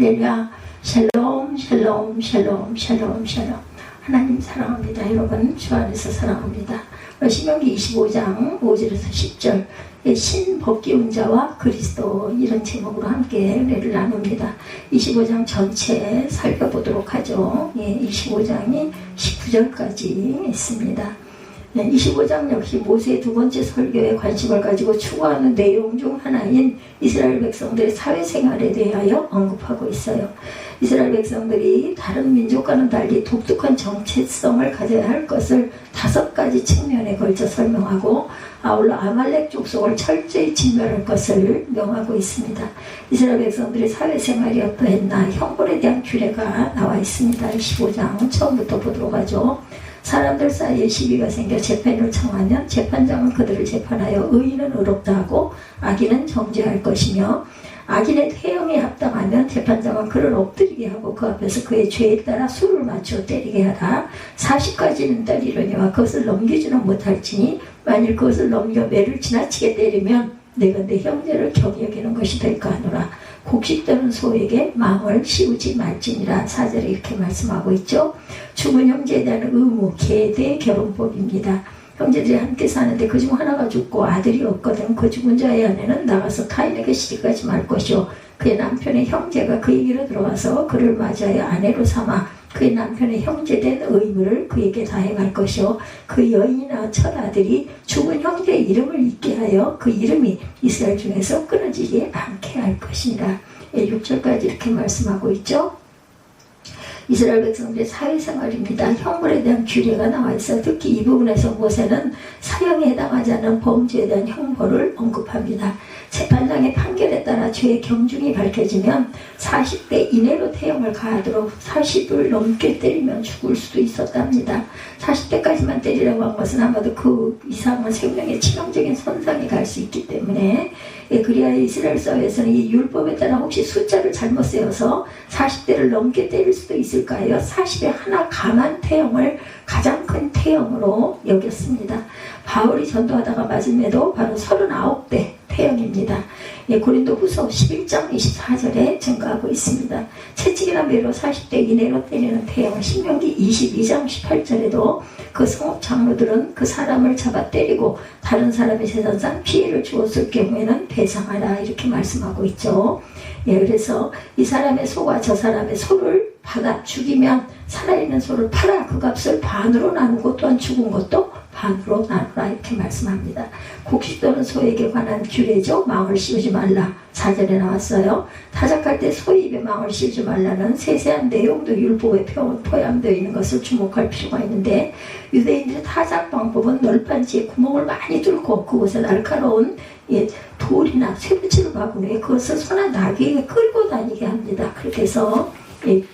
할렐루야. 샬롬 샬롬 샬롬 샬롬 샬롬. 하나님 사랑합니다. 여러분 주 안에서 사랑합니다. 신명기 25장 5절에서 10절 신법기운 자와 그리스도 이런 제목으로 함께 은혜를 나눕니다. 25장 전체 살펴보도록 하죠. 25장이 19절까지 있습니다. 25장 역시 모세의 두 번째 설교에 관심을 가지고 추구하는 내용 중 하나인 이스라엘 백성들의 사회생활에 대하여 언급하고 있어요. 이스라엘 백성들이 다른 민족과는 달리 독특한 정체성을 가져야 할 것을 5가지 측면에 걸쳐 설명하고 아울러 아말렉 족속을 철저히 진멸할 것을 명하고 있습니다. 이스라엘 백성들의 사회생활이 어떠했나 형벌에 대한 규례가 나와 있습니다. 25장 처음부터 보도록 하죠. 사람들 사이에 시비가 생겨 재판을 청하면 재판장은 그들을 재판하여 의인은 의롭다 하고 악인은 정죄할 것이며 악인의 태형에 합당하면 재판장은 그를 엎드리게 하고 그 앞에서 그의 죄에 따라 수를 맞추어 때리게 하라. 40까지는 때리려니와 그것을 넘기지는 못할지니 만일 그것을 넘겨 매를 지나치게 때리면 내가 내 형제를 경히 여기는 것이 될까 하노라. 곡식되는 소에게 망을 씌우지 말지니라. 4절에 이렇게 말씀하고 있죠. 죽은 형제에 대한 의무, 계대 결혼법입니다. 형제들이 함께 사는데 그중 하나가 죽고 아들이 없거든 그 죽은 자의 아내는 나가서 타인에게 시집가지 말 것이요 그의 남편의 형제가 그에게로 들어와서 그를 맞이하여 아내로 삼아 그의 남편의 형제된 의무를 그에게 다행할 것이요 그 여인이나 첫아들이 죽은 형제의 이름을 잊게 하여 그 이름이 이스라엘 중에서 끊어지지 않게 할 것이니라. 6절까지 이렇게 말씀하고 있죠. 이스라엘 백성들의 사회생활입니다. 형벌에 대한 규례가 나와 있어 특히 이 부분에서 모세는 사형에 해당하지 않은 범죄에 대한 형벌을 언급합니다. 재판장의 판결에 따라 죄의 경중이 밝혀지면 40대 이내로 태형을 가하도록 40을 넘게 때리면 죽을 수도 있었답니다. 40대까지만 때리라고 한 것은 아마도 그 이상은 생명에 치명적인 손상이 갈 수 있기 때문에 그리하여 이스라엘 사회에서는 이 율법에 따라 혹시 숫자를 잘못 세워서 40대를 넘게 때릴 수도 있을까 요 40에 하나 감한 태형을 가장 큰 태형으로 여겼습니다. 바울이 전도하다가 맞음에도 바로 39대 태형입니다. 고린도 후서 11장 24절에 증가하고 있습니다. 채찍이나 매로 40대 이내로 때리는 태형, 신명기 22장 18절에도 그 성읍 장로들은 그 사람을 잡아 때리고 다른 사람의 재산상 피해를 주었을 경우에는 배상하라 이렇게 말씀하고 있죠. 그래서 이 사람의 소가 저 사람의 소를 받아 죽이면 살아있는 소를 팔아 그 값을 반으로 나누고 또한 죽은 것도 반으로 나누라 이렇게 말씀합니다. 곡식되는 소에게 관한 규례죠. 망을 씌우지 말라. 4절에 나왔어요. 타작할 때 소의 입에 망을 씌우지 말라는 세세한 내용도 율법에 포함되어 있는 것을 주목할 필요가 있는데 유대인들의 타작 방법은 널빤지에 구멍을 많이 뚫고 그곳에 날카로운 돌이나 쇠붙이를 박은 후에 그것을 소나 나귀에게 끌고 다니게 합니다. 그렇게 해서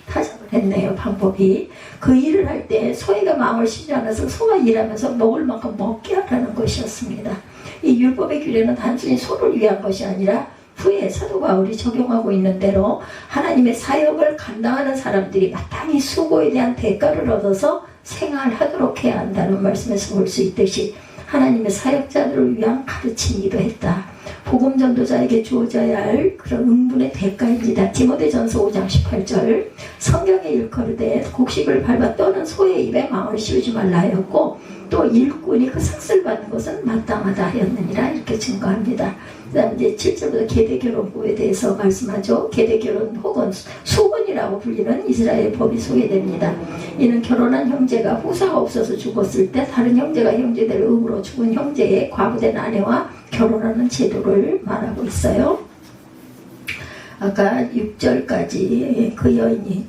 타작을 했네요. 방법이. 그 일을 할 때 소에게 망을 씌우지 않아서 소가 일하면서 먹을 만큼 먹게 하라는 것이었습니다. 이 율법의 규례는 단순히 소를 위한 것이 아니라 후에 사도 바울이 적용하고 있는 대로 하나님의 사역을 감당하는 사람들이 마땅히 수고에 대한 대가를 얻어서 생활하도록 해야 한다는 말씀에서 볼 수 있듯이 하나님의 사역자들을 위한 가르침이기도 했다. 복음 전도자에게 주어져야 할 그런 응분의 대가입니다. 디모데전서 5장 18절 성경에 일컬으되 곡식을 밟아 떠는 소의 입에 망을 씌우지 말라 하였고 또 일꾼이 그 삭슬 받는 것은 마땅하다 하였느니라 이렇게 증거합니다. 그 다음 이제 7절부터 계대결혼법에 대해서 말씀하죠. 계대결혼 혹은 수혼이라고 불리는 이스라엘 법이 소개됩니다. 이는 결혼한 형제가 후사가 없어서 죽었을 때 다른 형제가 형제들 의무로 죽은 형제의 과부된 아내와 결혼하는 제도를 말하고 있어요. 아까 6절까지 그 여인이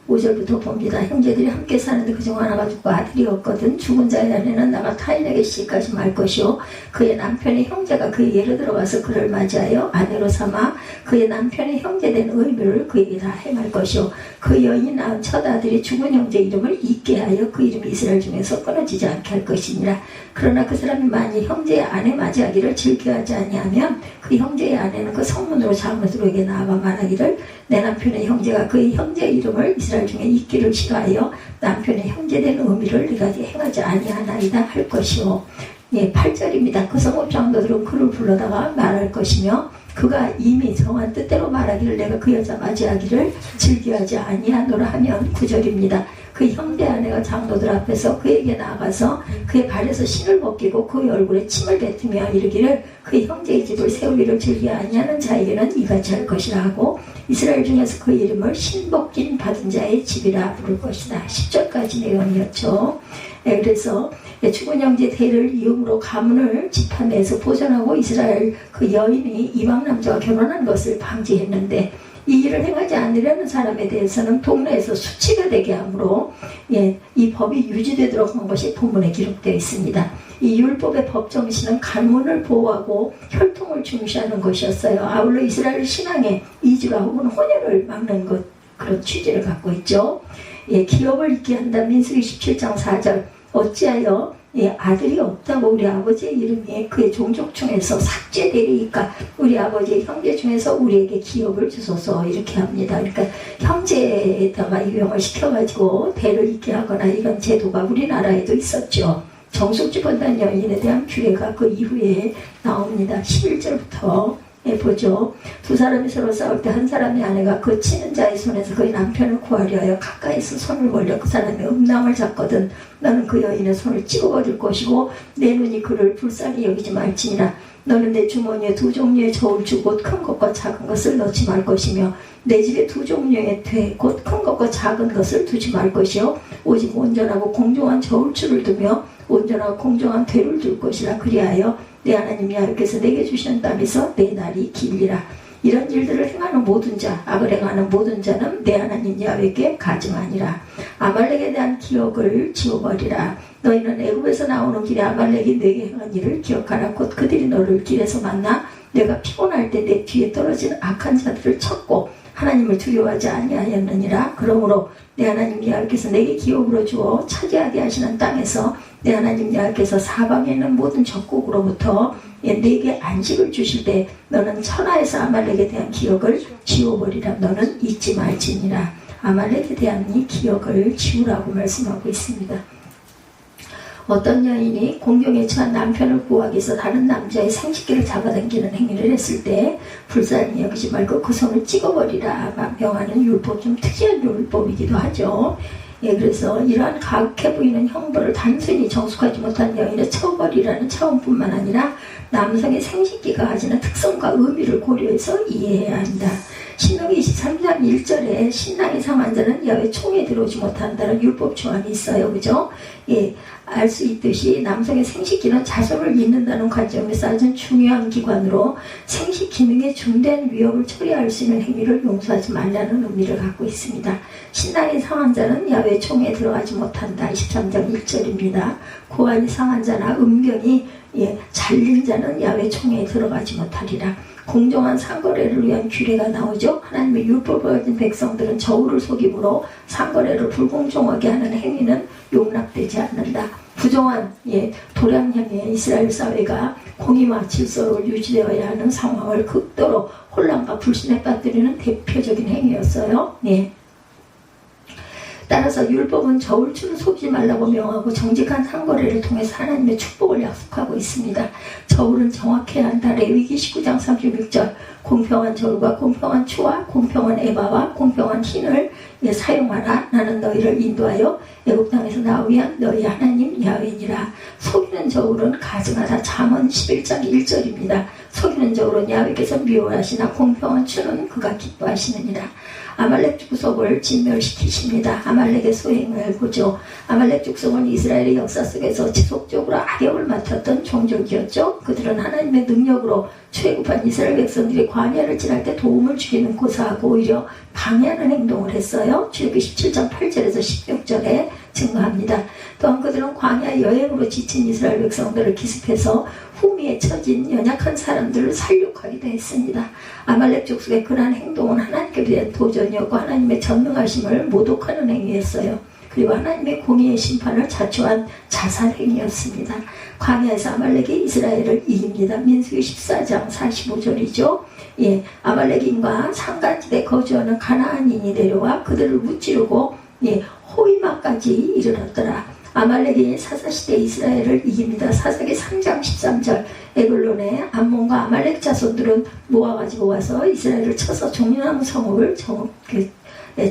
5절부터 봅니다. 형제들이 함께 사는데 그중 하나가 죽고 아들이 없거든 죽은 자의 아내는 나가 타인에게 시집가지 말 것이요 그의 남편의 형제가 그의 예로 들어가서 그를 맞이하여 아내로 삼아 그의 남편의 형제된 의무를 그에게 다 행할 것이요 그 여인이 낳은 첫 아들이 죽은 형제 이름을 잊게 하여 그 이름이 이스라엘 중에서 끊어지지 않게 할 것이니라. 그러나 그 사람이 만일 형제의 아내 맞이하기를 즐겨하지 아니하면 그 형제의 아내는 그 성문으로 장로들에게 나아가 말하기를 내 남편의 형제가 그의 형제의 이름을 이스라엘 중에 잊기를 싫어하여 남편의 형제된 의미를 네가 행하지 아니하나이다 할 것이요. 8절입니다. 그 성읍 장로들은 그를 불러다가 말할 것이며 그가 이미 정한 뜻대로 말하기를 내가 그 여자 맞이하기를 즐겨하지 아니하노라 하면 9절입니다. 그 형제 아내가 장로들 앞에서 그에게 나아가서 그의 발에서 신을 벗기고 그의 얼굴에 침을 뱉으며 이르기를 그 형제의 집을 세우기를 즐겨 아니하는 자에게는 이같이 할 것이라 하고 이스라엘 중에서 그 이름을 신벗긴 받은 자의 집이라 부를 것이다. 10절까지 내용이었죠. 그래서 죽은 형제 대를 이음으로 가문을 집안내에서 보존하고 이스라엘 그 여인이 이방 남자와 결혼한 것을 방지했는데 이 일을 행하지 않으려는 사람에 대해서는 동네에서 수치가 되게 하므로 이 법이 유지되도록 한 것이 본문에 기록되어 있습니다. 이 율법의 법 정신은 가문을 보호하고 혈통을 중시하는 것이었어요. 아울러 이스라엘 신앙의 이주라 혹은 혼혈을 막는 것, 그런 취지를 갖고 있죠. 기업을 잊게 한다. 민수기 17장 4절 어찌하여 아들이 없다고 우리 아버지의 이름이 그의 종족 중에서 삭제되리까 우리 아버지의 형제 중에서 우리에게 기업을 주소서 이렇게 합니다. 그러니까 형제에다가 유형을 시켜가지고 대를 잇게 하거나 이런 제도가 우리나라에도 있었죠. 정숙주 본단 여인에 대한 규례가 그 이후에 나옵니다. 11절부터 보죠. 두 사람이 서로 싸울 때 한 사람의 아내가 그 치는 자의 손에서 그의 남편을 구하려 하여 가까이서 손을 벌려 그 사람의 음낭을 잡거든 너는 그 여인의 손을 찍어버릴 것이고 내 눈이 그를 불쌍히 여기지 말지니라. 너는 내 주머니에 두 종류의 저울추 곧 큰 것과 작은 것을 넣지 말 것이며 내 집에 두 종류의 돼 곧 큰 것과 작은 것을 두지 말 것이요 오직 온전하고 공정한 저울추를 두며 온전하고 공정한 되를 둘 것이라. 그리하여 내 하나님 야훼께서 내게 주시는 땅에서 내 날이 길리라. 이런 일들을 행하는 모든 자, 악을 행하는 모든 자는 내 하나님 야훼께 가증하니라. 아말렉에 대한 기억을 지워버리라. 너희는 애굽에서 나오는 길에 아말렉이 내게 행한 일을 기억하라. 곧 그들이 너를 길에서 만나 내가 피곤할 때 내 뒤에 떨어진 악한 자들을 쳤고 하나님을 두려워하지 아니하였느니라. 그러므로 내 하나님 야훼께서 내게 기업으로 주어 차지하게 하시는 땅에서 내 하나님 야훼께서 사방에 있는 모든 적국으로부터 내게 안식을 주실 때 너는 천하에서 아말렉에 대한 기억을 지워버리라. 너는 잊지 말지니라. 아말렉에 대한 이 기억을 지우라고 말씀하고 있습니다. 어떤 여인이 공경에 처한 남편을 구하기 위해서 다른 남자의 생식기를 잡아당기는 행위를 했을 때 불쌍히 여기지 말고 그 손을 찍어버리라 명하는 율법, 좀 특이한 율법이기도 하죠. 그래서 이러한 가혹해 보이는 형벌을 단순히 정숙하지 못한 여인의 처벌이라는 차원뿐만 아니라 남성의 생식기가 가지는 특성과 의미를 고려해서 이해해야 한다. 신명기 23장 1절에 신랑이 상한 자는 야훼 총에 들어오지 못한다는 율법 조항이 있어요. 그죠? 알 수 있듯이 남성의 생식기는 자손을 잇는다는 관점에서 아주 중요한 기관으로 생식 기능에 중대한 위협을 처리할 수 있는 행위를 용서하지 말라는 의미를 갖고 있습니다. 신랑이 상한 자는 야훼 총에 들어가지 못한다. 23장 1절입니다. 고환이 상한 자나 음경이 잘린 자는 야훼 총에 들어가지 못하리라. 공정한 상거래를 위한 규례가 나오죠. 하나님의 율법을 가진 백성들은 저울을 속임으로 상거래를 불공정하게 하는 행위는 용납되지 않는다. 부정한 도량형의 이스라엘 사회가 공의와 질서로 유지되어야 하는 상황을 극도로 혼란과 불신에 빠뜨리는 대표적인 행위였어요. 따라서 율법은 저울추를 속이지 말라고 명하고 정직한 상거래를 통해서 하나님의 축복을 약속하고 있습니다. 저울은 정확해야 한다. 레위기 19장 36절 공평한 저울과 공평한 추와 공평한 에바와 공평한 흰을 사용하라. 나는 너희를 인도하여 애굽 땅에서 나오게 한 너희 하나님 야훼니라. 속이는 저울은 가증하다. 잠언 11장 1절입니다. 속이는 저울은 야훼께서 미워하시나 공평한 추는 그가 기뻐하시느니라. 아말렉 족속을 진멸시키십니다. 아말렉의 소행을 보죠. 아말렉 족속은 이스라엘의 역사 속에서 지속적으로 악역을 맡았던 종족이었죠. 그들은 하나님의 능력으로 출애굽한 이스라엘 백성들이 광야를 지날 때 도움을 주기는 고사하고 오히려 방해하는 행동을 했어요. 출애굽기 17장 8절에서 16절에 증거합니다. 또한 그들은 광야 여행으로 지친 이스라엘 백성들을 기습해서 후미에 처진 연약한 사람들을 살육하기도 했습니다. 아말렉 족속의 그러한 행동은 하나님께 대한 도전이었고 하나님의 전능하심을 모독하는 행위였어요. 그리고 하나님의 공의의 심판을 자초한 자살행위였습니다. 광야에서 아말렉이 이스라엘을 이깁니다. 민수기 14장 45절이죠. 아말렉인과 산간지대에 거주하는 가나안인이 내려와 그들을 무찌르고 호위마까지 이르렀더라. 아말렉이 사사시대 이스라엘을 이깁니다. 사사기 3장 13절 에글론에 암몬과 아말렉 자손들은 모아가지고 와서 이스라엘을 쳐서 종려나무 성읍을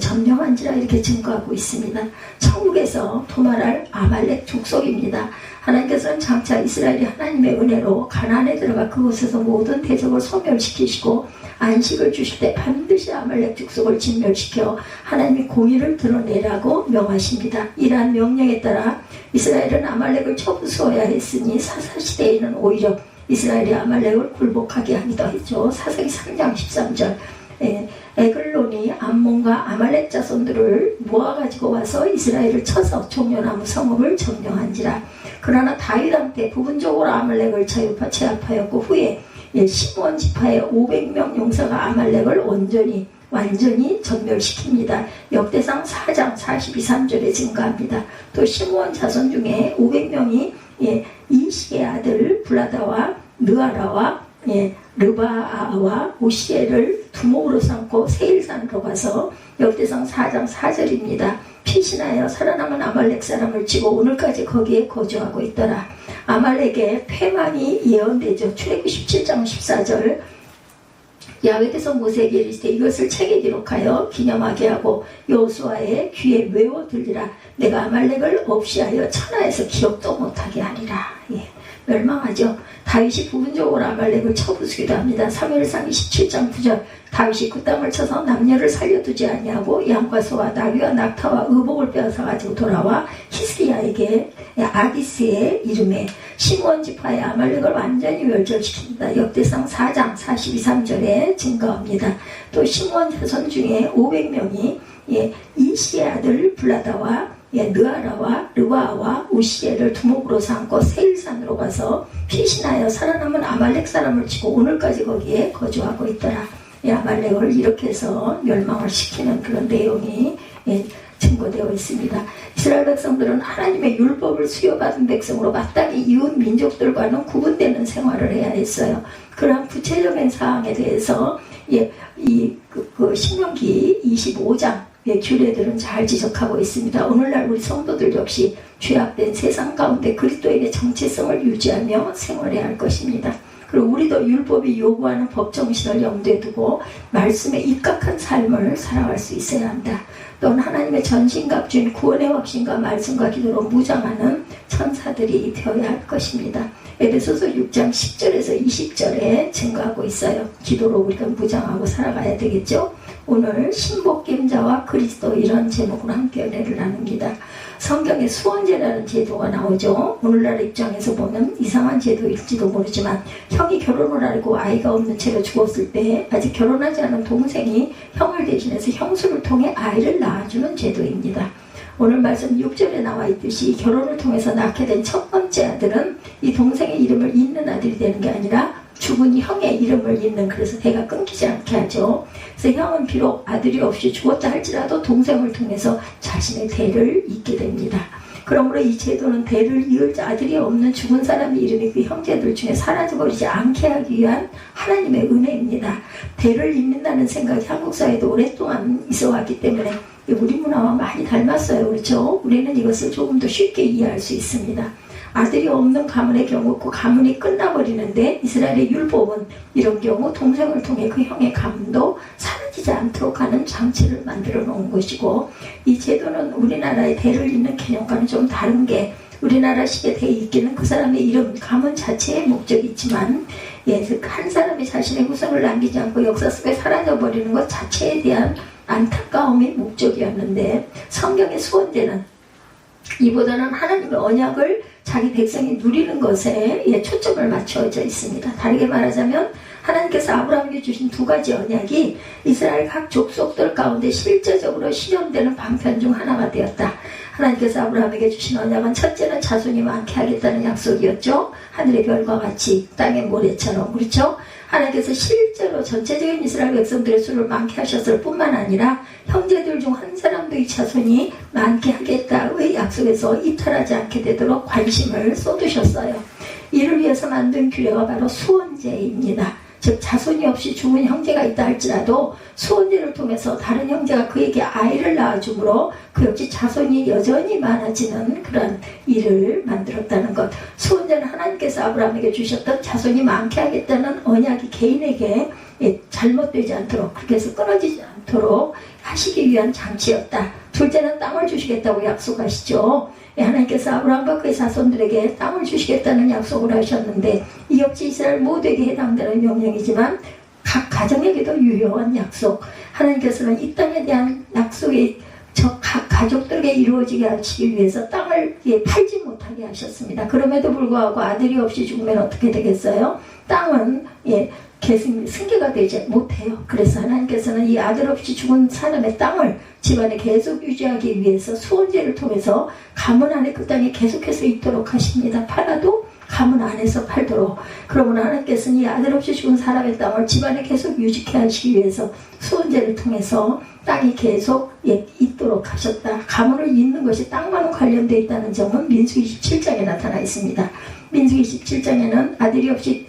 점령한지라 이렇게 증거하고 있습니다. 천국에서 도말할 아말렉 족속입니다. 하나님께서는 장차 이스라엘이 하나님의 은혜로 가나안에 들어가 그곳에서 모든 대적을 소멸시키시고 안식을 주실 때 반드시 아말렉 족속을 진멸시켜 하나님이 공의를 드러내라고 명하십니다. 이러한 명령에 따라 이스라엘은 아말렉을 쳐부수어야 했으니 사사시대에는 오히려 이스라엘이 아말렉을 굴복하게 하기도 했죠. 사사기 3장 13절 에글론이 암몬과 아말렉 자손들을 모아가지고 와서 이스라엘을 쳐서 종려나무 성읍을 점령한지라. 그러나 다윗 왕 때 부분적으로 아말렉을 제압하였고 후에 시므온 지파의 500명 용사가 아말렉을 완전히 전멸시킵니다. 역대상 4장 42~43절에 증가합니다. 또 시므온 자손 중에 500명이 이시의 아들 블라다와 느아라와 르바아와 오시엘을 두목으로 삼고 세일산으로 가서 역대상 4장 4절입니다. 피신하여 살아남은 아말렉 사람을 치고 오늘까지 거기에 거주하고 있더라. 아말렉의 패망이 예언되죠. 출애굽기 17장 14절 야훼께서 모세에게 이르시되 이것을 책에 기록하여 기념하게 하고 여호수아의 귀에 외워 들리라. 내가 아말렉을 없이하여 천하에서 기억도 못하게 하리라. 멸망하죠. 다윗이 부분적으로 아말렉을 쳐부수기도 합니다. 사무엘상 27장 9절 다윗이 그 땅을 쳐서 남녀를 살려두지 아니하고 양과 소와 나귀와 낙타와 의복을 빼앗아가지고 돌아와 히스기야에게 아기스의 이름에 시므온 지파의 아말렉을 완전히 멸절시킵니다. 역대상 4장 42~43절에 증거합니다. 또 시므온 자손 중에 500명이 이시의 아들 블라다와 느아라와 르바아와 우시엘을 두목으로 삼고 세일산으로 가서 피신하여 살아남은 아말렉 사람을 치고 오늘까지 거기에 거주하고 있더라. 아말렉을 이렇게 해서 멸망을 시키는 그런 내용이 증거되어 있습니다. 이스라엘 백성들은 하나님의 율법을 수여받은 백성으로 마땅히 이웃 민족들과는 구분되는 생활을 해야 했어요. 그런 구체적인 사항에 대해서 신명기 25장 규례들은 잘 지적하고 있습니다. 오늘날 우리 성도들 역시 죄악된 세상 가운데 그리스도인의 정체성을 유지하며 생활해야 할 것입니다. 그리고 우리도 율법이 요구하는 법 정신을 염두에 두고 말씀에 입각한 삶을 살아갈 수 있어야 한다. 또는 하나님의 전신갑주인 구원의 확신과 말씀과 기도로 무장하는 천사들이 되어야 할 것입니다. 에베소서 6장 10절에서 20절에 증거하고 있어요. 기도로 우리가 무장하고 살아가야 되겠죠. 오늘 신복김자와 그리스도 이런 제목으로 함께 은혜를 나눕니다. 성경에 수원제라는 제도가 나오죠. 오늘날 입장에서 보면 이상한 제도일지도 모르지만 형이 결혼을 알고 아이가 없는 채로 죽었을 때 아직 결혼하지 않은 동생이 형을 대신해서 형수를 통해 아이를 낳아주는 제도입니다. 오늘 말씀 6절에 나와 있듯이 결혼을 통해서 낳게 된 첫 번째 아들은 이 동생의 이름을 잇는 아들이 되는 게 아니라 죽은 형의 이름을 잇는, 그래서 대가 끊기지 않게 하죠. 그래서 형은 비록 아들이 없이 죽었다 할지라도 동생을 통해서 자신의 대를 잇게 됩니다. 그러므로 이 제도는 대를 이을 아들이 없는 죽은 사람의 이름이 그 형제들 중에 사라져버리지 않게 하기 위한 하나님의 은혜입니다. 대를 잇는다는 생각이 한국 사회도 오랫동안 있어왔기 때문에 우리 문화와 많이 닮았어요. 그렇죠? 우리는 이것을 조금 더 쉽게 이해할 수 있습니다. 아들이 없는 가문의 경우 그 가문이 끝나버리는데 이스라엘의 율법은 이런 경우 동생을 통해 그 형의 가문도 사라지지 않도록 하는 장치를 만들어 놓은 것이고, 이 제도는 우리나라의 대를 잇는 개념과는 좀 다른 게, 우리나라식의 대에 잇기는 그 사람의 이름, 가문 자체의 목적이 있지만 한 사람이 자신의 후손을 남기지 않고 역사 속에 사라져버리는 것 자체에 대한 안타까움이 목적이었는데, 성경의 수원제는 이보다는 하나님의 언약을 자기 백성이 누리는 것에 초점을 맞춰져 있습니다. 다르게 말하자면 하나님께서 아브라함에게 주신 두 가지 언약이 이스라엘 각 족속들 가운데 실제적으로 실현되는 방편 중 하나가 되었다. 하나님께서 아브라함에게 주신 언약은 첫째는 자손이 많게 하겠다는 약속이었죠. 하늘의 별과 같이 땅의 모래처럼. 그렇죠? 하나님께서 실제로 전체적인 이스라엘 백성들의 수를 많게 하셨을 뿐만 아니라 형제들 중 한 사람도 이 자손이 많게 하겠다의 약속에서 이탈하지 않게 되도록 관심을 쏟으셨어요. 이를 위해서 만든 규례가 바로 수원제입니다. 즉 자손이 없이 죽은 형제가 있다 할지라도 수원제를 통해서 다른 형제가 그에게 아이를 낳아주므로 그 역시 자손이 여전히 많아지는 그런 일을 만들었다는 것. 수원제는 하나님께서 아브라함에게 주셨던 자손이 많게 하겠다는 언약이 개인에게 잘못되지 않도록, 그렇게 해서 끊어지지 않도록 하시기 위한 장치였다. 둘째는 땅을 주시겠다고 약속하시죠. 하나님께서 아브라함과 그의 자손들에게 땅을 주시겠다는 약속을 하셨는데 이 역시 이스라엘 모두에게 해당되는 명령이지만 각 가정에게도 유효한 약속. 하나님께서는 이 땅에 대한 약속이 저 각 가족들에게 이루어지게 하시기 위해서 땅을 팔지 못하게 하셨습니다. 그럼에도 불구하고 아들이 없이 죽으면 어떻게 되겠어요? 땅은 승계가 되지 못해요. 그래서 하나님께서는 이 아들 없이 죽은 사람의 땅을 집안에 계속 유지하기 위해서 수원제를 통해서 가문 안에 그 땅에 계속해서 있도록 하십니다. 팔아도 가문 안에서 팔도록. 그러므로 하나님께서는 이 아들 없이 죽은 사람의 땅을 집안에 계속 유지케 하시기 위해서 수원제를 통해서 땅이 계속 있도록 하셨다. 가문을 잇는 것이 땅과는 관련되어 있다는 점은 민수기 27장에 나타나 있습니다. 민수기 27장에는 아들이 없이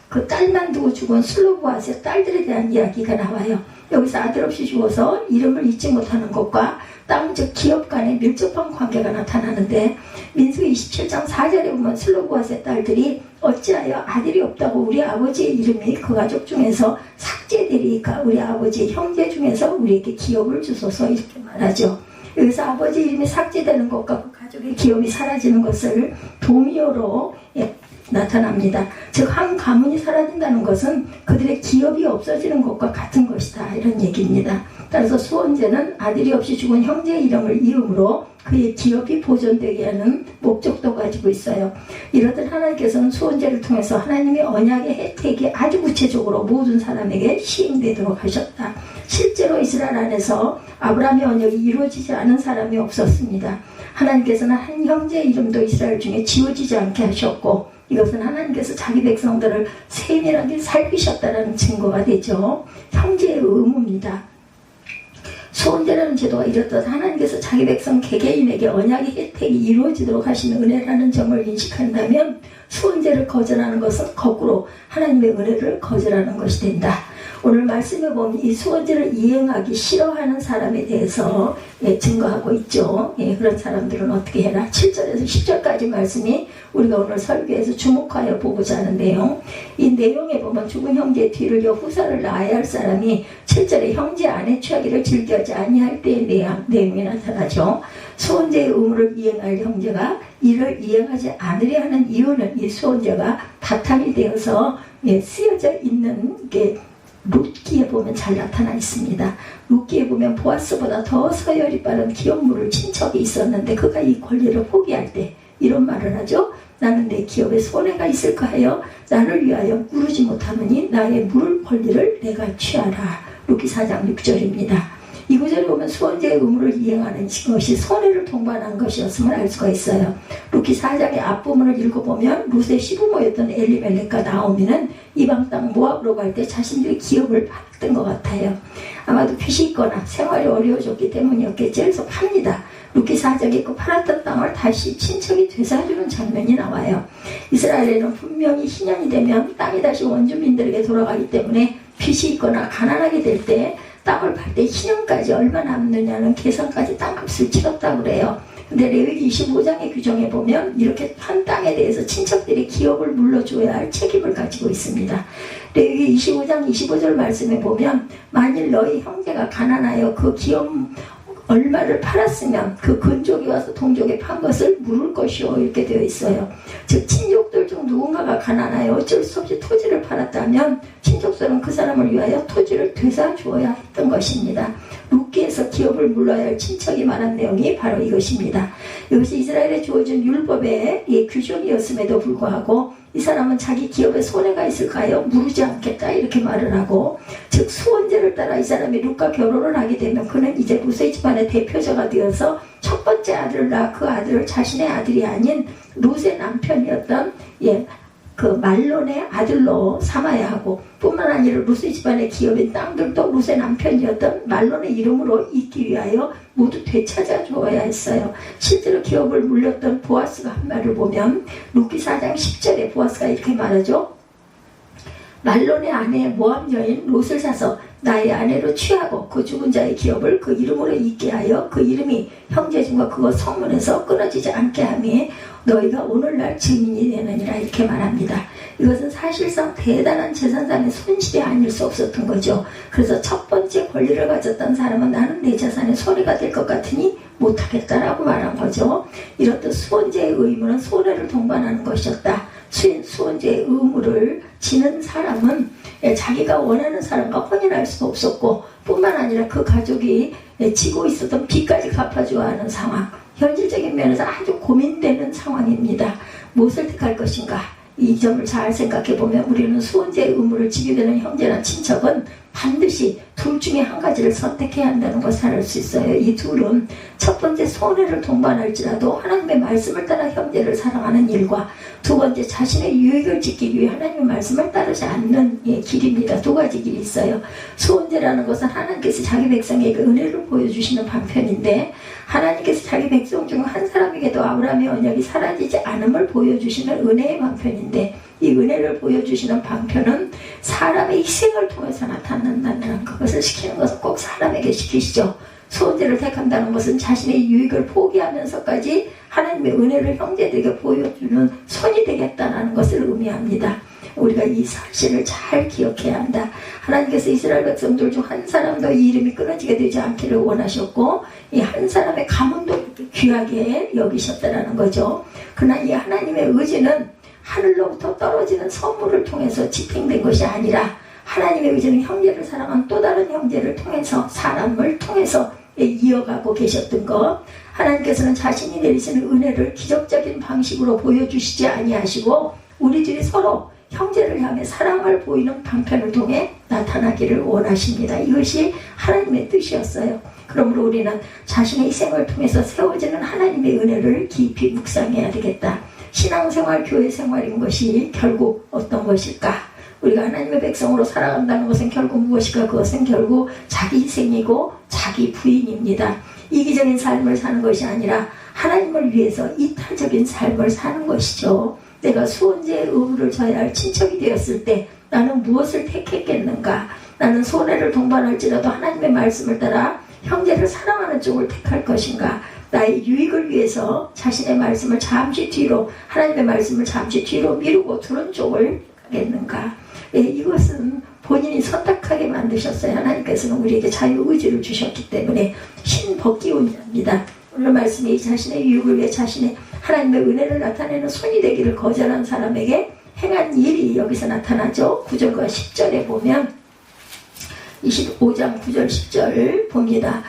그 딸만 두고 죽은 슬로보아스의 딸들에 대한 이야기가 나와요. 여기서 아들 없이 죽어서 이름을 잊지 못하는 것과 땅, 즉 기업 간의 밀접한 관계가 나타나는데 민수기 27장 4절에 보면 슬로보아스의 딸들이 어찌하여 아들이 없다고 우리 아버지의 이름이 그 가족 중에서 삭제되리까, 우리 아버지의 형제 중에서 우리에게 기업을 주소서, 이렇게 말하죠. 여기서 아버지 이름이 삭제되는 것과 그 가족의 기업이 사라지는 것을 도미어로 나타납니다. 즉 한 가문이 사라진다는 것은 그들의 기업이 없어지는 것과 같은 것이다, 이런 얘기입니다. 따라서 수원제는 아들이 없이 죽은 형제의 이름을 이음으로 그의 기업이 보존되게 하는 목적도 가지고 있어요. 이렇듯 하나님께서는 수원제를 통해서 하나님의 언약의 혜택이 아주 구체적으로 모든 사람에게 시행되도록 하셨다. 실제로 이스라엘 안에서 아브라함의 언약이 이루어지지 않은 사람이 없었습니다. 하나님께서는 한 형제의 이름도 이스라엘 중에 지워지지 않게 하셨고, 이것은 하나님께서 자기 백성들을 세밀하게 살피셨다는 증거가 되죠. 형제의 의무입니다. 수원제라는 제도가 이렇듯 하나님께서 자기 백성 개개인에게 언약의 혜택이 이루어지도록 하시는 은혜라는 점을 인식한다면 수원제를 거절하는 것은 거꾸로 하나님의 은혜를 거절하는 것이 된다. 오늘 말씀에 보면 이 수원제를 이행하기 싫어하는 사람에 대해서 증거하고 있죠. 그런 사람들은 어떻게 해라. 7절에서 10절까지 말씀이 우리가 오늘 설교에서 주목하여 보고자 하는데요. 이 내용에 보면 죽은 형제의 뒤를 이어 후사를 낳아야 할 사람이 7절에 형제 아내 취하기를 즐겨하지 아니할 때의 내용이 나타나죠. 수원제의 의무를 이행할 형제가 이를 이행하지 않으려 하는 이유는 이 수원제가 바탕이 되어서 쓰여져 있는 게 룻기에 보면 잘 나타나 있습니다. 룻기에 보면 보아스보다 더 서열이 빠른 기업물을 친척이 있었는데 그가 이 권리를 포기할 때 이런 말을 하죠. 나는 내 기업에 손해가 있을까 하여 나를 위하여 물으지 못하느니 나의 물을 권리를 내가 취하라. 룻기 4장 6절입니다. 이 구절에 보면 수원제의 의무를 이행하는 것이 손해를 동반한 것이었음을 알 수가 있어요. 룻기 4장의 앞부분을 읽어보면 룻의 시부모였던 엘리멜렉과 나오미는 이방 땅 모압으로 갈 때 자신들의 기업을 팔았던 것 같아요. 아마도 빚이 있거나 생활이 어려워졌기 때문이었겠지. 그래서 팝니다. 룻기 4장에 그 팔았던 땅을 다시 친척이 되사주는 장면이 나와요. 이스라엘에는 분명히 희년이 되면 땅이 다시 원주민들에게 돌아가기 때문에 빚이 있거나 가난하게 될 때 땅을 팔 때 희년까지 얼마 남느냐는 계산까지 땅값을 치렀다고 그래요. 근데 레위기 25장의 규정에 보면 이렇게 한 땅에 대해서 친척들이 기업을 물러줘야 할 책임을 가지고 있습니다. 레위기 25장 25절 말씀에 보면 만일 너희 형제가 가난하여 그 기업 얼마를 팔았으면 그 근족이 와서 동족에 판 것을 물을 것이요, 이렇게 되어 있어요. 즉 친족들 중 누군가가 가난하여 어쩔 수 없이 토지를 팔았다면 친족들은 그 사람을 위하여 토지를 되사주어야 했던 것입니다. 룻기에서 기업을 물러야 할 친척이 말한 내용이 바로 이것입니다. 이것이 이스라엘에 주어진 율법의 규정이었음에도 불구하고 이 사람은 자기 기업에 손해가 있을까요? 물으지 않겠다, 이렇게 말을 하고, 즉 수원제를 따라 이 사람이 룻과 결혼을 하게 되면 그는 이제 룻의 집안의 대표자가 되어서 첫 번째 아들을 낳아 그 아들을 자신의 아들이 아닌 룻의 남편이었던 그 말론의 아들로 삼아야 하고, 뿐만 아니라 룻의 집안의 기업인 땅들도 룻의 남편이었던 말론의 이름으로 잇기 위하여 모두 되찾아 주어야 했어요. 실제로 기업을 물렸던 보아스가 한 말을 보면 룻기 4장 10절에 보아스가 이렇게 말하죠. 말론의 아내 모압 여인 롯을 사서 나의 아내로 취하고 그 죽은 자의 기업을 그 이름으로 잊게 하여 그 이름이 형제중과 그것 성문에서 끊어지지 않게 하며 너희가 오늘날 증인이 되느니라 이렇게 말합니다. 이것은 사실상 대단한 재산상의 손실이 아닐 수 없었던 거죠. 그래서 첫 번째 권리를 가졌던 사람은 나는 내 자산의 손해가 될 것 같으니 못하겠다라고 말한 거죠. 이렇듯 수혼제의 의무는 손해를 동반하는 것이었다. 수혼제의 의무를 지는 사람은 자기가 원하는 사람과 혼인할 수가 없었고 뿐만 아니라 그 가족이 지고 있었던 빚까지 갚아줘야 하는 상황, 현실적인 면에서 아주 고민되는 상황입니다. 무엇을 택할 것인가? 이 점을 잘 생각해보면 우리는 수혼제의 의무를 지게 되는 형제나 친척은 반드시 둘 중에 한 가지를 선택해야 한다는 것을 알 수 있어요. 이 둘은 첫 번째 손해를 동반할지라도 하나님의 말씀을 따라 형제를 사랑하는 일과 두 번째 자신의 유익을 지키기 위해 하나님의 말씀을 따르지 않는 길입니다. 두 가지 길이 있어요. 수혼제라는 것은 하나님께서 자기 백성에게 은혜를 보여주시는 방편인데 하나님께서 자기 백성 중 한 사람에게도 아브라함의 언약이 사라지지 않음을 보여주시는 은혜의 방편인데 이 은혜를 보여주시는 방편은 사람의 희생을 통해서 나타난다는 그것을 시키는 것은 꼭 사람에게 시키시죠. 수혼제를 택한다는 것은 자신의 유익을 포기하면서까지 하나님의 은혜를 형제들에게 보여주는 손이 되겠다는 것을 의미합니다. 우리가 이 사실을 잘 기억해야 한다. 하나님께서 이스라엘 백성들 중 한 사람도 이 이름이 끊어지게 되지 않기를 원하셨고 이 한 사람의 가문도 귀하게 여기셨다는 거죠. 그러나 이 하나님의 의지는 하늘로부터 떨어지는 선물을 통해서 집행된 것이 아니라 하나님의 의지는 형제를 사랑한 또 다른 형제를 통해서 사람을 통해서 이어가고 계셨던 것. 하나님께서는 자신이 내리시는 은혜를 기적적인 방식으로 보여주시지 아니하시고 우리들이 서로 형제를 향해 사랑을 보이는 방편을 통해 나타나기를 원하십니다. 이것이 하나님의 뜻이었어요. 그러므로 우리는 자신의 희생을 통해서 세워지는 하나님의 은혜를 깊이 묵상해야 되겠다. 신앙생활, 교회생활인 것이 결국 어떤 것일까? 우리가 하나님의 백성으로 살아간다는 것은 결국 무엇일까? 그것은 결국 자기 희생이고 자기 부인입니다. 이기적인 삶을 사는 것이 아니라 하나님을 위해서 이타적인 삶을 사는 것이죠. 내가 수혼제의 의무를 져야 할 친척이 되었을 때 나는 무엇을 택했겠는가? 나는 손해를 동반할지라도 하나님의 말씀을 따라 형제를 사랑하는 쪽을 택할 것인가? 나의 유익을 위해서 자신의 말씀을 잠시 뒤로, 하나님의 말씀을 잠시 뒤로 미루고 두는 쪽을 하겠는가? 이것은 본인이 선택하게 만드셨어요. 하나님께서는 우리에게 자유의지를 주셨기 때문에 신법기운 자입니다. 오늘 말씀이 자신의 유익을 위해 자신의 하나님의 은혜를 나타내는 손이 되기를 거절한 사람에게 행한 일이 여기서 나타나죠. 9절과 10절에 보면 25장 9절 10절 봅니다.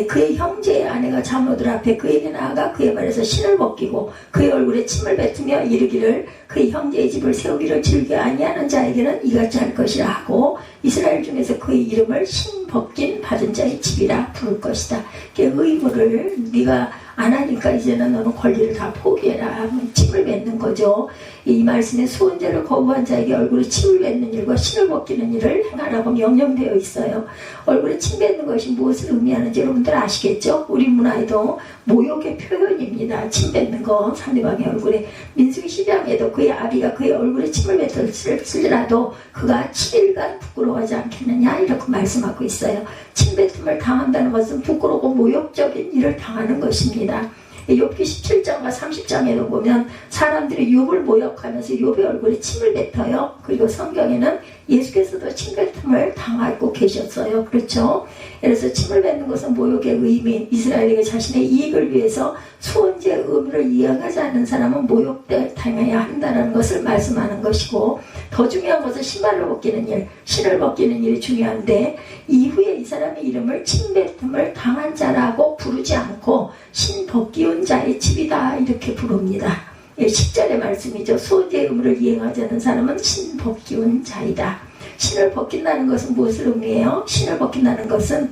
그의 형제의 아내가 장로들 앞에 그에게 나아가 그의 발에서 신을 벗기고 그의 얼굴에 침을 뱉으며 이르기를 그의 형제의 집을 세우기를 즐겨 아니하는 자에게는 이같이 할 것이라 하고 이스라엘 중에서 그의 이름을 신 벗긴 받은 자의 집이라 부를 것이다. 의무를 네가 안 하니까 이제는 너는 권리를 다 포기해라. 침을 뱉는 거죠. 이 말씀에 수혼제를 거부한 자에게 얼굴에 침을 뱉는 일과 신을 벗기는 일을 행하라고 명령되어 있어요. 얼굴에 침 뱉는 것이 무엇을 의미하는지 여러분들 아시겠죠? 우리 문화에도 모욕의 표현입니다. 침 뱉는 거, 상대방의 얼굴에. 민수기 12장에도 그의 아비가 그의 얼굴에 침을 뱉을지라도 그가 7일간 부끄러워하지 않겠느냐 이렇게 말씀하고 있어요. 침 뱉음을 당한다는 것은 부끄러워 모욕적인 일을 당하는 것입니다. 욥기 17장과 30장에도 보면 사람들이 욥을 모욕하면서 욥의 얼굴에 침을 뱉어요. 그리고 성경에는 예수께서도 침뱉음을 당하고 계셨어요. 그렇죠? 그래서 침을 뱉는 것은 모욕의 의미, 이스라엘에게 자신의 이익을 위해서 수혼제의 의무를 이행하지 않는 사람은 모욕당해야 한다는 것을 말씀하는 것이고 더 중요한 것은 신발을 벗기는 일, 신을 벗기는 일이 중요한데 이후에 이 사람의 이름을 침뱉음을 당한 자라고 부르지 않고 신 벗기운 자의 집이다 이렇게 부릅니다. 10절의 말씀이죠. 수혼제의 의무를 이행하지 않는 사람은 신 벗기운 자이다. 신을 벗긴다는 것은 무엇을 의미해요? 신을 벗긴다는 것은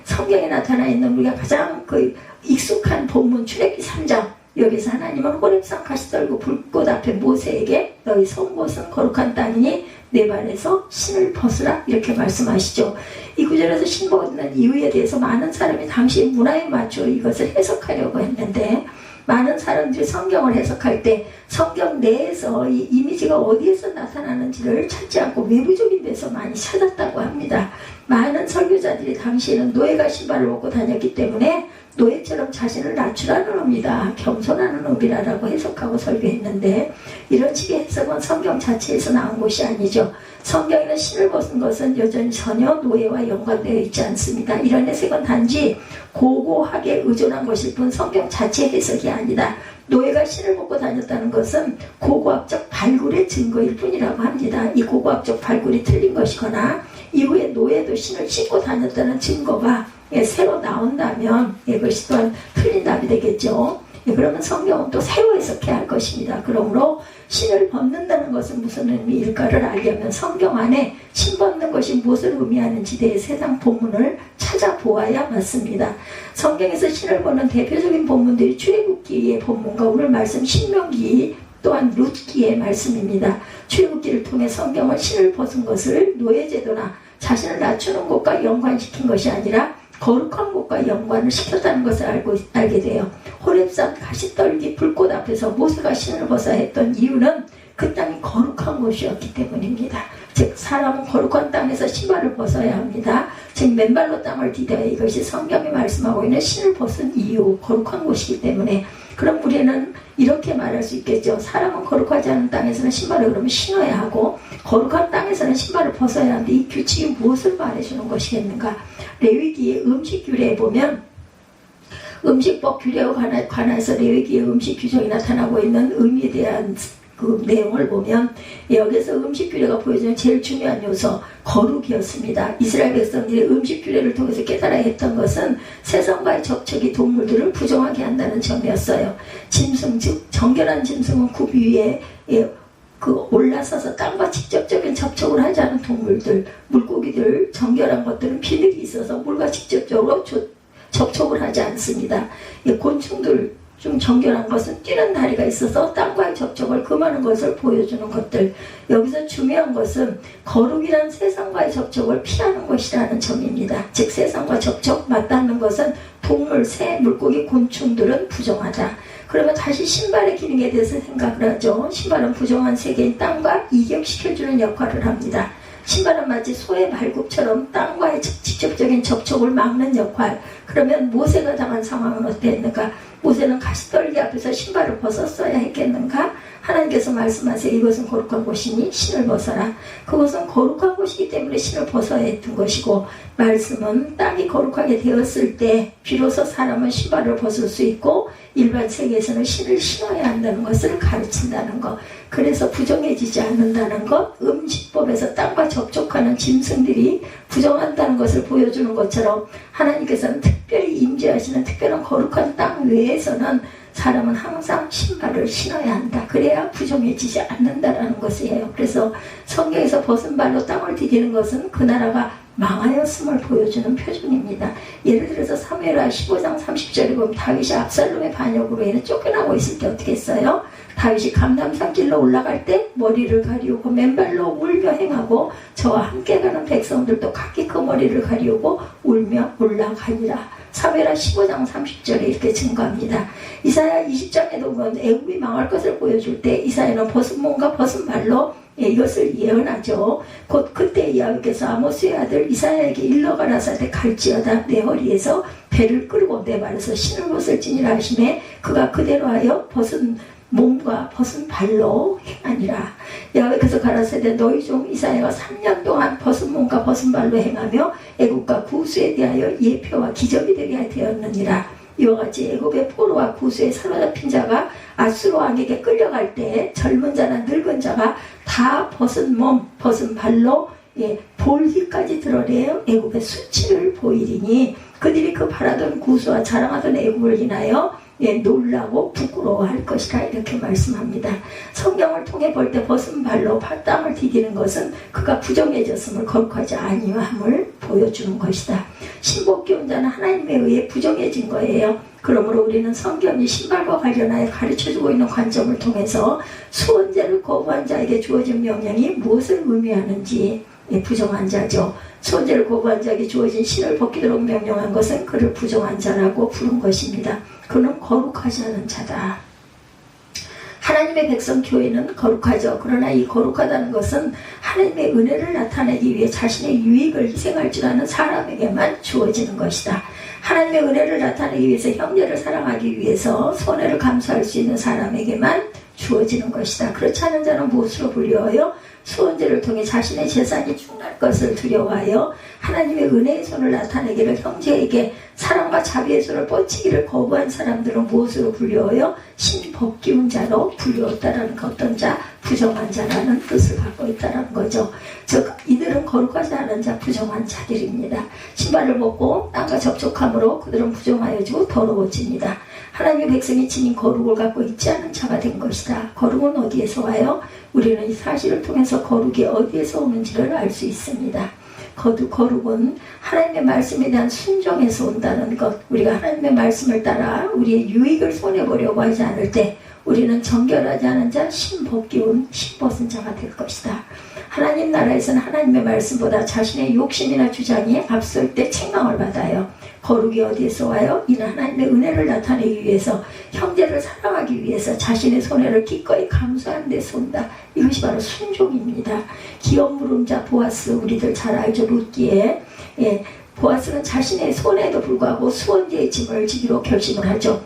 성경에 나타나 있는 우리가 가장 익숙한 본문 출애굽기 3장 여기서 하나님은 호렙산 가시 떨고 불꽃 앞에 모세에게 너희 선 곳은 거룩한 땅이니 내 발에서 신을 벗으라 이렇게 말씀하시죠. 이 구절에서 신 벗는 이유에 대해서 많은 사람이 당시 문화에 맞춰 이것을 해석하려고 했는데 많은 사람들이 성경을 해석할 때 성경 내에서 이 이미지가 어디에서 나타나는지를 찾지 않고 외부적인 데서 많이 찾았다고 합니다. 많은 설교자들이 당시에는 노예가 신발을 벗고 다녔기 때문에 노예처럼 자신을 낮추라는 의미다, 겸손하는 의미라고 해석하고 설교했는데, 이런 식의 해석은 성경 자체에서 나온 것이 아니죠. 성경에는 신을 벗은 것은 여전히 전혀 노예와 연관되어 있지 않습니다. 이런 해석은 단지 고고하게 의존한 것일 뿐 성경 자체 해석이 아니다. 노예가 신을 벗고 다녔다는 것은 고고학적 발굴의 증거일 뿐이라고 합니다. 이 고고학적 발굴이 틀린 것이거나 이후에 노예도 신을 신고 다녔다는 증거가 새로 나온다면 그것이 또한 틀린 답이 되겠죠. 그러면 성경은 또 새로 해석해야 할 것입니다. 그러므로 신을 벗는다는 것은 무슨 의미일까를 알려면 성경 안에 신 벗는 것이 무엇을 의미하는지 대해서 해당 본문을 찾아보아야 맞습니다. 성경에서 신을 벗는 대표적인 본문들이 출애굽기의 본문과 오늘 말씀 신명기 또한 룻기의 말씀입니다. 출애굽기를 통해 성경은 신을 벗은 것을 노예제도나 자신을 낮추는 것과 연관시킨 것이 아니라 거룩한 것과 연관을 시켰다는 것을 알게 돼요. 호렙산 가시떨기 불꽃 앞에서 모세가 신을 벗어야 했던 이유는 그 땅이 거룩한 곳이었기 때문입니다. 즉 사람은 거룩한 땅에서 신발을 벗어야 합니다. 즉 맨발로 땅을 디뎌야 이것이 성경이 말씀하고 있는 신을 벗은 이유, 거룩한 곳이기 때문에. 그럼 우리는 이렇게 말할 수 있겠죠. 사람은 거룩하지 않은 땅에서는 신발을 그러면 신어야 하고 거룩한 땅에서는 신발을 벗어야 하는데 이 규칙이 무엇을 말해주는 것이겠는가. 레위기의 음식 규례에 보면 음식법 규례와 관해서 레위기의 음식 규정이 나타나고 있는 의미에 대한 그 내용을 보면 여기서 음식 규례가 보여주는 제일 중요한 요소 거룩이었습니다. 이스라엘 백성들이 음식 규례를 통해서 깨달아야 했던 것은 세상과의 접촉이 동물들을 부정하게 한다는 점이었어요. 짐승 즉 정결한 짐승은 굽 위에 올라서서 땅과 직접적인 접촉을 하지 않은 동물들, 물고기들, 정결한 것들은 비늘이 있어서 물과 직접적으로 접촉을 하지 않습니다. 곤충들 좀 정결한 것은 뛰는 다리가 있어서 땅과의 접촉을 금하는 것을 보여주는 것들. 여기서 중요한 것은 거룩이란 세상과의 접촉을 피하는 것이라는 점입니다. 즉 세상과 접촉, 맞닿는 것은 동물, 새, 물고기, 곤충들은 부정하다. 그러면 다시 신발의 기능에 대해서 생각을 하죠. 신발은 부정한 세계인 땅과 이격시켜주는 역할을 합니다. 신발은 마치 소의 발굽처럼 땅과의 직접적인 접촉을 막는 역할. 그러면 모세가 당한 상황은 어땠는가? 모세는 가시떨기 앞에서 신발을 벗었어야 했겠는가? 하나님께서 말씀하세요. 이것은 거룩한 곳이니 신을 벗어라. 그것은 거룩한 곳이기 때문에 신을 벗어야 했던 것이고, 말씀은 땅이 거룩하게 되었을 때 비로소 사람은 신발을 벗을 수 있고 일반 세계에서는 신을 신어야 한다는 것을 가르친다는 것. 그래서 부정해지지 않는다는 것, 음식법에서 땅과 접촉하는 짐승들이 부정한다는 것을 보여주는 것처럼 하나님께서는 특별히 임재하시는 특별한 거룩한 땅 외에서는 사람은 항상 신발을 신어야 한다. 그래야 부정해지지 않는다라는 것이에요. 그래서 성경에서 벗은 발로 땅을 디디는 것은 그 나라가 망하였음을 보여주는 표준입니다. 예를 들어서 사무엘하 15장 30절에 보면 다윗이 압살롬의 반역으로 인해 쫓겨나고 있을 때 어떻게 했어요? 다윗이 감람산 길로 올라갈 때 머리를 가리우고 맨발로 울며 행하고 저와 함께 가는 백성들도 각기 그 머리를 가리우고 울며 올라가니라. 사무엘하 15장 30절에 이렇게 증거합니다. 이사야 20장에도 보면 애굽이 망할 것을 보여줄 때 이사야는 벗은 몸과 벗은 발로 이것을 예언하죠. 곧 그때 여호와께서 아모스의 아들 이사야에게 일러가라사대 갈지어다 내 허리에서 배를 끌고 내 발에서 신을 벗을지니라 하시매 그가 그대로 하여 벗은 몸과 벗은 발로 행하니라. 여호와께서 가라사대 너희 종 이사야가 3년 동안 벗은 몸과 벗은 발로 행하며 애굽과 구스에 대하여 예표와 기적이 되게 되었느니라. 이와 같이 애굽의 포로와 구스에 사로잡힌 자가 아수르 왕에게 끌려갈 때 젊은 자나 늙은 자가 다 벗은 몸, 벗은 발로 볼기까지 드러내어 애굽의 수치를 보이리니 그들이 그 바라던 구스와 자랑하던 애굽을 인하여 놀라고 부끄러워할 것이라 이렇게 말씀합니다. 성경을 통해 볼 때 벗은 발로 땅을 디디는 것은 그가 부정해졌음을 거룩하지 아니함을 보여주는 것이다. 신복기 혼자는 하나님에 의해 부정해진 거예요. 그러므로 우리는 성경이 신발과 관련하여 가르쳐주고 있는 관점을 통해서 수언제를 거부한 자에게 주어진 명령이 무엇을 의미하는지 부정한 자죠. 수원제를 거부한 자에게 주어진 신을 벗기도록 명령한 것은 그를 부정한 자라고 부른 것입니다. 그는 거룩하지 않은 자다. 하나님의 백성 교회는 거룩하죠. 그러나 이 거룩하다는 것은 하나님의 은혜를 나타내기 위해 자신의 유익을 희생할 줄 아는 사람에게만 주어지는 것이다. 하나님의 은혜를 나타내기 위해서 형제를 사랑하기 위해서 손해를 감수할 수 있는 사람에게만 주어지는 것이다. 그렇지 않은 자는 무엇으로 불려요? 수원제를 통해 자신의 재산이 충날 것을 두려워하여 하나님의 은혜의 손을 나타내기를 형제에게 사랑과 자비의 손을 뻗치기를 거부한 사람들은 무엇으로 불려요? 신법기운 자로 불리웠다라는 어떤 자, 부정한 자라는 뜻을 갖고 있다는 거죠. 즉 이들은 거룩하지 않은 자, 부정한 자들입니다. 신발을 벗고 땅과 접촉함으로 그들은 부정하여지고 더러워집니다. 하나님의 백성이 지닌 거룩을 갖고 있지 않은 자가 된 것이다. 거룩은 어디에서 와요? 우리는 이 사실을 통해서 거룩이 어디에서 오는지를 알 수 있습니다. 거룩은 하나님의 말씀에 대한 순종에서 온다는 것. 우리가 하나님의 말씀을 따라 우리의 유익을 손해보려고 하지 않을 때 우리는 정결하지 않은 자, 신법기운, 신벗은 자가 될 것이다. 하나님 나라에서는 하나님의 말씀보다 자신의 욕심이나 주장이 앞설 때 책망을 받아요. 거룩이 어디에서 와요? 이는 하나님의 은혜를 나타내기 위해서, 형제를 사랑하기 위해서 자신의 손해를 기꺼이 감수하는 데서 온다. 이것이 바로 순종입니다. 기업 물음자 보아스, 우리들 잘 알죠? 룻기에 보아스는 자신의 손해에도 불구하고 수원제의 짐을 지기로 결심을 하죠.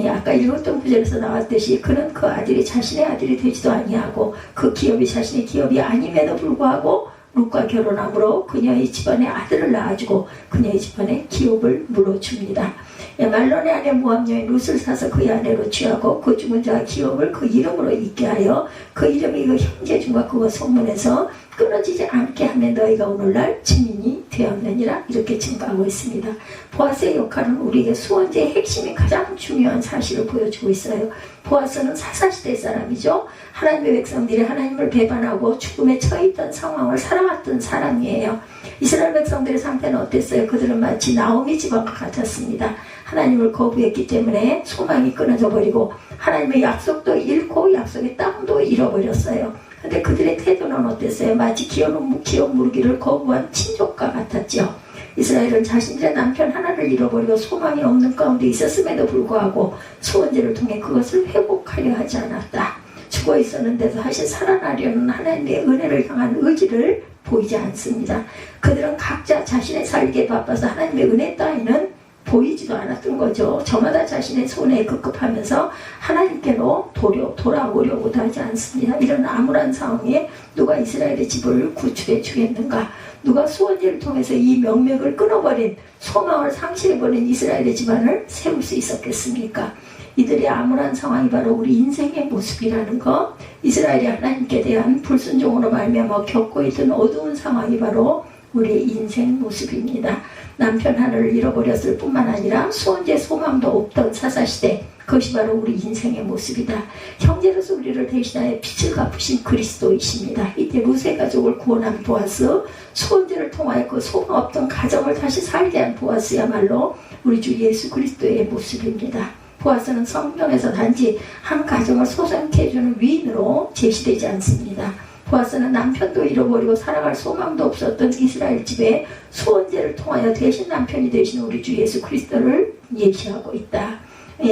아까 읽었던 구절에서 나왔듯이 그는 그 아들이 자신의 아들이 되지도 아니하고 그 기업이 자신의 기업이 아님에도 불구하고 룻과 결혼함으로 그녀의 집안에 아들을 낳아주고 그녀의 집안에 기업을 물어줍니다. 말론의 아내 모압 여인 룻을 사서 그의 아내로 취하고 그 죽은 자가 기업을 그 이름으로 있게 하여 그 이름이 그 형제 중과 그와 소문에서 끊어지지 않게 하며 너희가 오늘날 증인이 되었느니라. 이렇게 증거하고 있습니다. 보아스의 역할은 우리에게 수원제의 핵심이 가장 중요한 사실을 보여주고 있어요. 보아스는 사사시대 사람이죠. 하나님의 백성들이 하나님을 배반하고 죽음에 처해있던 상황을 살아왔던 사람이에요. 이스라엘 백성들의 상태는 어땠어요? 그들은 마치 나오미 집안과 같았습니다. 하나님을 거부했기 때문에 소망이 끊어져 버리고 하나님의 약속도 잃고 약속의 땅도 잃어버렸어요. 근데 그들의 태도는 어땠어요? 마치 기업 무르기를 거부한 친족과 같았죠. 이스라엘은 자신들의 남편 하나를 잃어버리고 소망이 없는 가운데 있었음에도 불구하고 수원제를 통해 그것을 회복하려 하지 않았다. 죽어 있었는데도 다시 살아나려는 하나님의 은혜를 향한 의지를 보이지 않습니다. 그들은 각자 자신의 살기에 바빠서 하나님의 은혜 따위는 보이지도 않았던 거죠. 저마다 자신의 손에 급급하면서 하나님께로 돌아오려고도 하지 않습니다. 이런 암울한 상황에 누가 이스라엘의 집을 구출해 주겠는가? 누가 수원제를 통해서 이 명맥을 끊어버린, 소망을 상실해버린 이스라엘의 집안을 세울 수 있었겠습니까? 이들의 암울한 상황이 바로 우리 인생의 모습이라는 것, 이스라엘이 하나님께 대한 불순종으로 말미암아 겪고 있던 어두운 상황이 바로 우리의 인생 모습입니다. 남편 하나를 잃어버렸을 뿐만 아니라 수원제 소망도 없던 사사시대, 그것이 바로 우리 인생의 모습이다. 형제로서 우리를 대신하여 빛을 갚으신 그리스도이십니다. 이때 룻의 가족을 구원한 보아스, 수원제를 통하여 그 소망 없던 가정을 다시 살게 한 보아스야말로 우리 주 예수 그리스도의 모습입니다. 보아스는 성경에서 단지 한 가정을 소생케 해주는 위인으로 제시되지 않습니다. 보아스는 남편도 잃어버리고 살아갈 소망도 없었던 이스라엘 집에 수원제를 통하여 대신 남편이 되신 우리 주 예수 그리스도를 예시하고 있다.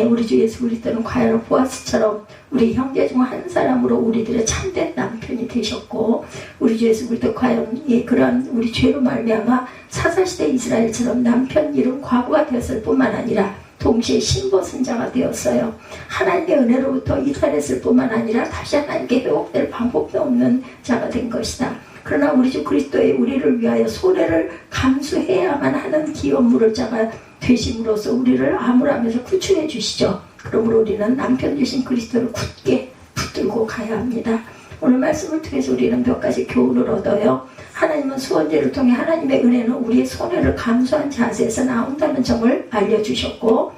우리 주 예수 그리스도는 과연 보아스처럼 우리 형제 중 한 사람으로 우리들의 참된 남편이 되셨고, 우리 주 예수 그리스도 과연 그런 우리 죄로 말미암아 사사시대 이스라엘처럼 남편 잃은 과부가 되었을 뿐만 아니라 동시에 신벗은 자가 되었어요. 하나님의 은혜로부터 이탈했을 뿐만 아니라 다시 하나님께 회복될 방법도 없는 자가 된 것이다. 그러나 우리 주 그리스도의 우리를 위하여 손해를 감수해야만 하는 기업 물을 자가 되심으로써 우리를 암울함에서 구출해 주시죠. 그러므로 우리는 남편 되신 그리스도를 굳게 붙들고 가야 합니다. 오늘 말씀을 통해서 우리는 몇 가지 교훈을 얻어요. 하나님은 수원제를 통해 하나님의 은혜는 우리의 손해를 감수한 자세에서 나온다는 점을 알려주셨고,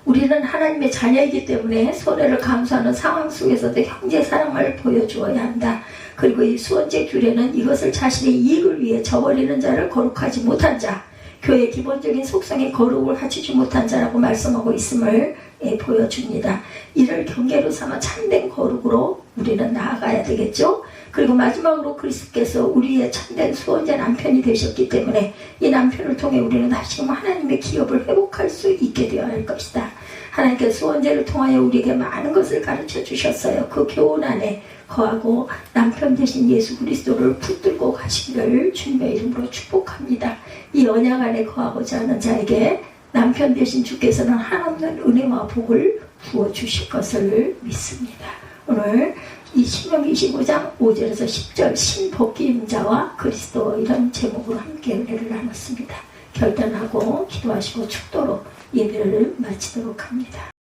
우리는 하나님의 자녀이기 때문에 손해를 감수하는 상황 속에서도 형제 사랑을 보여주어야 한다. 그리고 이 수원제 규례는 이것을 자신의 이익을 위해 저버리는 자를 거룩하지 못한 자, 교회의 기본적인 속성에 거룩을 갖추지 못한 자라고 말씀하고 있음을 보여줍니다. 이를 경계로 삼아 참된 거룩으로 우리는 나아가야 되겠죠. 그리고 마지막으로 그리스도께서 우리의 참된 수호자 남편이 되셨기 때문에 이 남편을 통해 우리는 다시금 하나님의 기업을 회복할 수 있게 되어야 할 것이다. 하나님께서 수원제를 통하여 우리에게 많은 것을 가르쳐 주셨어요. 그 교훈 안에 거하고 남편 되신 예수 그리스도를 붙들고 가시기를 주님의 이름으로 축복합니다. 이 언약 안에 거하고자 하는 자에게 남편 되신 주께서는 한없는 은혜와 복을 부어주실 것을 믿습니다. 오늘 이 신명기 25장 5절에서 10절 신복기 임자와 그리스도 이런 제목으로 함께 은혜를 나눴습니다. 결단하고 기도하시고 축도로 예배를 마치도록 합니다.